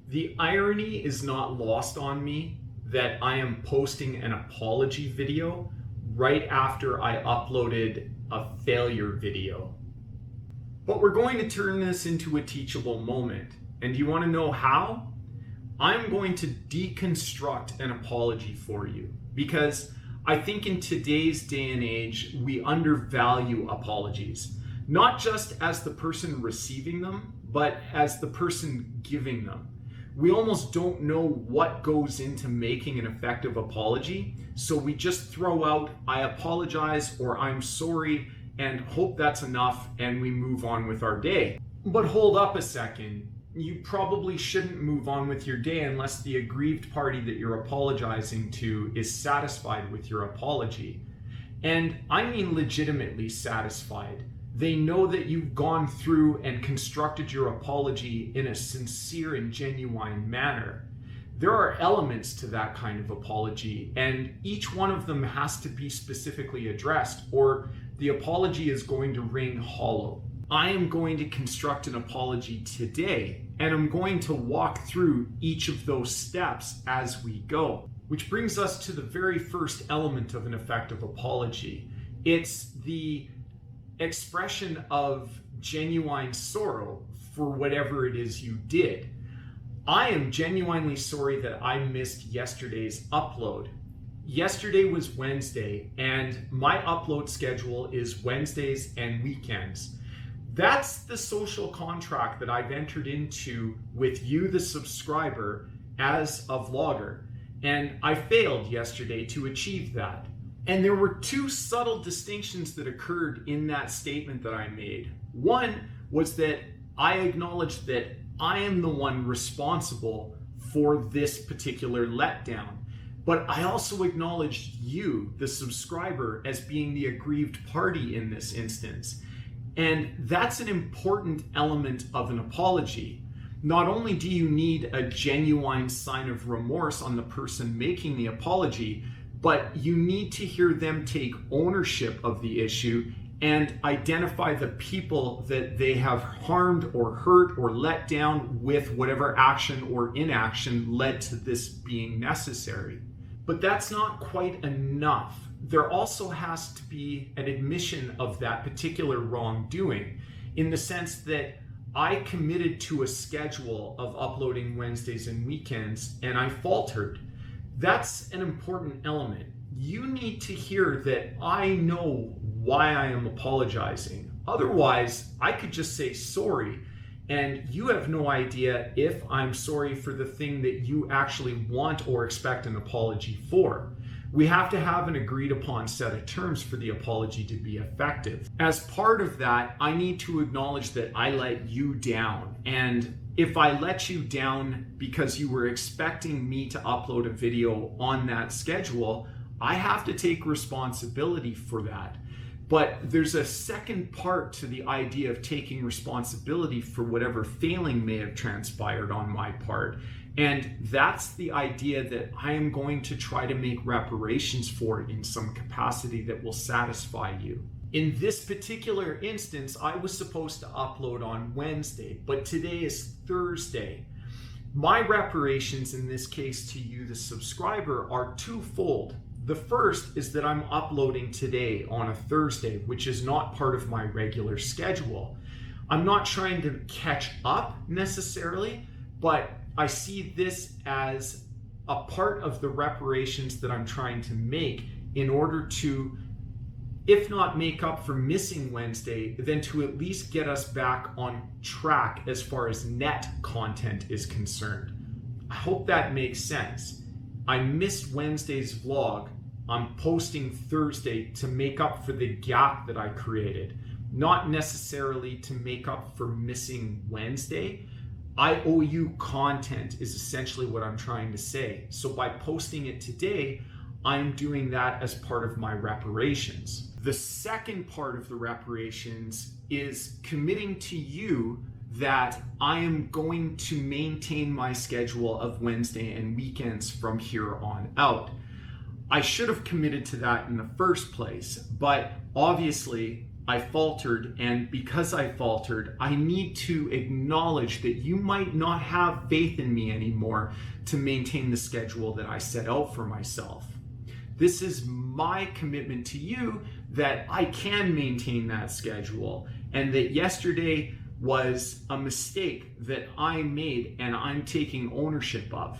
The irony is not lost on me that I am posting an apology video right after I uploaded a failure video. But we're going to turn this into a teachable moment. And do you want to know how? I'm going to deconstruct an apology for you, because I think in today's day and age, we undervalue apologies, not just as the person receiving them, but as the person giving them. We almost don't know what goes into making an effective apology, so we just throw out, "I apologize" or "I'm sorry," and hope that's enough, and we move on with our day. But hold up a second. You probably shouldn't move on with your day unless the aggrieved party that you're apologizing to is satisfied with your apology. And I mean legitimately satisfied. They know that you've gone through and constructed your apology in a sincere and genuine manner. There are elements to that kind of apology, and each one of them has to be specifically addressed, or the apology is going to ring hollow. I am going to construct an apology today, and I'm going to walk through each of those steps as we go. Which brings us to the very first element of an effective apology. It's the expression of genuine sorrow for whatever it is you did. I am genuinely sorry that I missed yesterday's upload. Yesterday was Wednesday, and my upload schedule is Wednesdays and weekends. That's the social contract that I've entered into with you, the subscriber, as a vlogger. And I failed yesterday to achieve that. And there were two subtle distinctions that occurred in that statement that I made. One was that I acknowledged that I am the one responsible for this particular letdown. But I also acknowledged you, the subscriber, as being the aggrieved party in this instance. And that's an important element of an apology. Not only do you need a genuine sign of remorse on the person making the apology, but you need to hear them take ownership of the issue and identify the people that they have harmed or hurt or let down with whatever action or inaction led to this being necessary. But that's not quite enough. There also has to be an admission of that particular wrongdoing, in the sense that I committed to a schedule of uploading Wednesdays and weekends, and I faltered. That's an important element. You need to hear that I know why I am apologizing. Otherwise, I could just say sorry, and you have no idea if I'm sorry for the thing that you actually want or expect an apology for. We have to have an agreed upon set of terms for the apology to be effective. As part of that, I need to acknowledge that I let you down. And if I let you down because you were expecting me to upload a video on that schedule, I have to take responsibility for that. But there's a second part to the idea of taking responsibility for whatever failing may have transpired on my part. And that's the idea that I am going to try to make reparations for it in some capacity that will satisfy you. In this particular instance, I was supposed to upload on Wednesday, but today is Thursday. My reparations in this case to you, the subscriber, are twofold. The first is that I'm uploading today on a Thursday, which is not part of my regular schedule. I'm not trying to catch up necessarily, but I see this as a part of the reparations that I'm trying to make in order to, if not make up for missing Wednesday, then to at least get us back on track as far as net content is concerned. I hope that makes sense. I missed Wednesday's vlog. I'm posting Thursday to make up for the gap that I created, not necessarily to make up for missing Wednesday. I owe you content is essentially what I'm trying to say. So by posting it today, I'm doing that as part of my reparations. The second part of the reparations is committing to you that I am going to maintain my schedule of Wednesday and weekends from here on out. I should have committed to that in the first place, but obviously I faltered, and because I faltered, I need to acknowledge that you might not have faith in me anymore to maintain the schedule that I set out for myself. This is my commitment to you that I can maintain that schedule, and that yesterday was a mistake that I made and I'm taking ownership of.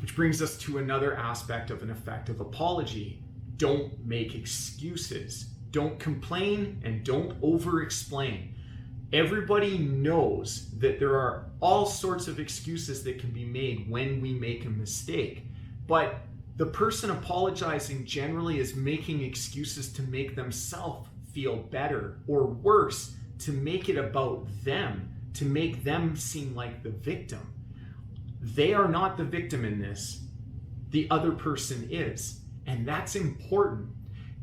Which brings us to another aspect of an effective apology. Don't make excuses. Don't complain and don't over-explain. Everybody knows that there are all sorts of excuses that can be made when we make a mistake. But the person apologizing generally is making excuses to make themselves feel better, or worse, to make it about them, to make them seem like the victim. They are not the victim in this. The other person is. And that's important.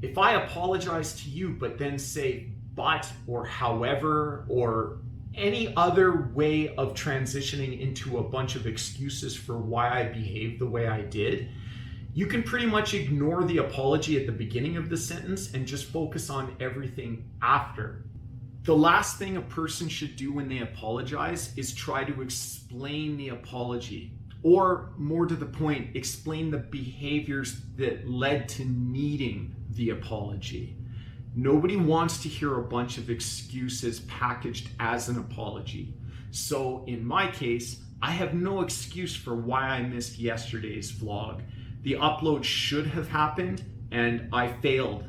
If I apologize to you, but then say but, or however, or any other way of transitioning into a bunch of excuses for why I behaved the way I did, you can pretty much ignore the apology at the beginning of the sentence and just focus on everything after. The last thing a person should do when they apologize is try to explain the apology. Or, more to the point, explain the behaviors that led to needing the apology. Nobody wants to hear a bunch of excuses packaged as an apology. So in my case, I have no excuse for why I missed yesterday's vlog. The upload should have happened and I failed.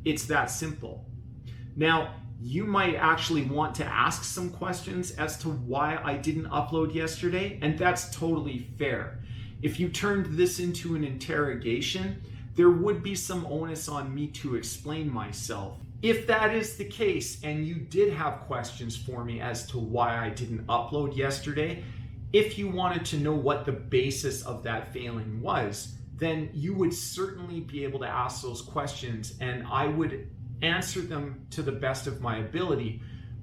It's that simple. Now, you might actually want to ask some questions as to why I didn't upload yesterday, and that's totally fair. If you turned this into an interrogation, there would be some onus on me to explain myself. If that is the case, and you did have questions for me as to why I didn't upload yesterday, if you wanted to know what the basis of that failing was, then you would certainly be able to ask those questions, and I would answer them to the best of my ability.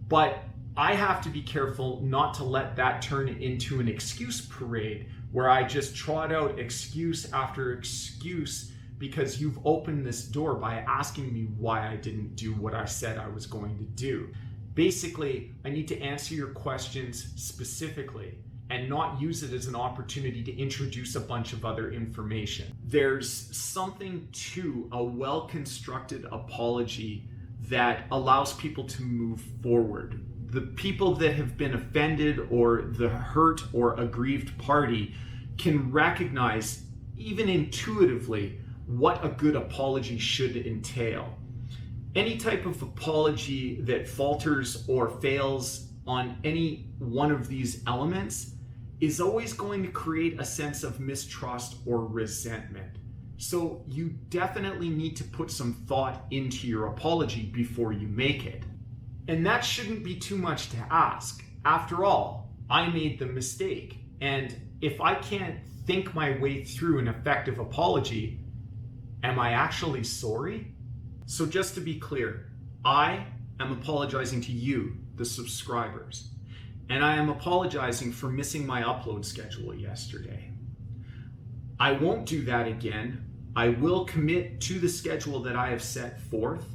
But I have to be careful not to let that turn into an excuse parade where I just trot out excuse after excuse because you've opened this door by asking me why I didn't do what I said I was going to do. Basically, I need to answer your questions specifically and not use it as an opportunity to introduce a bunch of other information. There's something to a well-constructed apology that allows people to move forward. The people that have been offended or the hurt or aggrieved party can recognize, even intuitively, what a good apology should entail. Any type of apology that falters or fails on any one of these elements is always going to create a sense of mistrust or resentment. So you definitely need to put some thought into your apology before you make it. And that shouldn't be too much to ask. After all, I made the mistake. And if I can't think my way through an effective apology, am I actually sorry? So just to be clear, I am apologizing to you, the subscribers. And I am apologizing for missing my upload schedule yesterday. I won't do that again. I will commit to the schedule that I have set forth,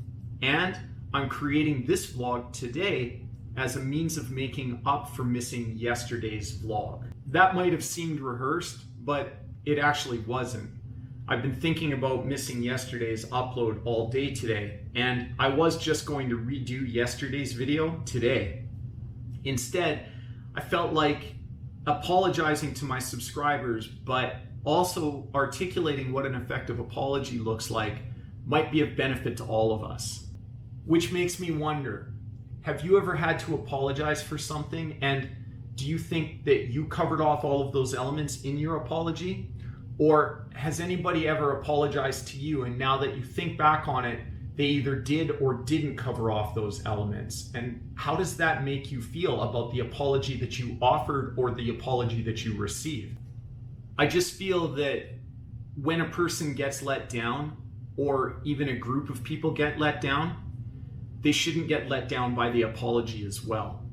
and I'm creating this vlog today as a means of making up for missing yesterday's vlog. That might have seemed rehearsed, but it actually wasn't. I've been thinking about missing yesterday's upload all day today, and I was just going to redo yesterday's video today. Instead, I felt like apologizing to my subscribers, but also articulating what an effective apology looks like might be of benefit to all of us. Which makes me wonder, have you ever had to apologize for something, and do you think that you covered off all of those elements in your apology? Or has anybody ever apologized to you, and now that you think back on it, they either did or didn't cover off those elements? And how does that make you feel about the apology that you offered or the apology that you received? I just feel that when a person gets let down, or even a group of people get let down, they shouldn't get let down by the apology as well.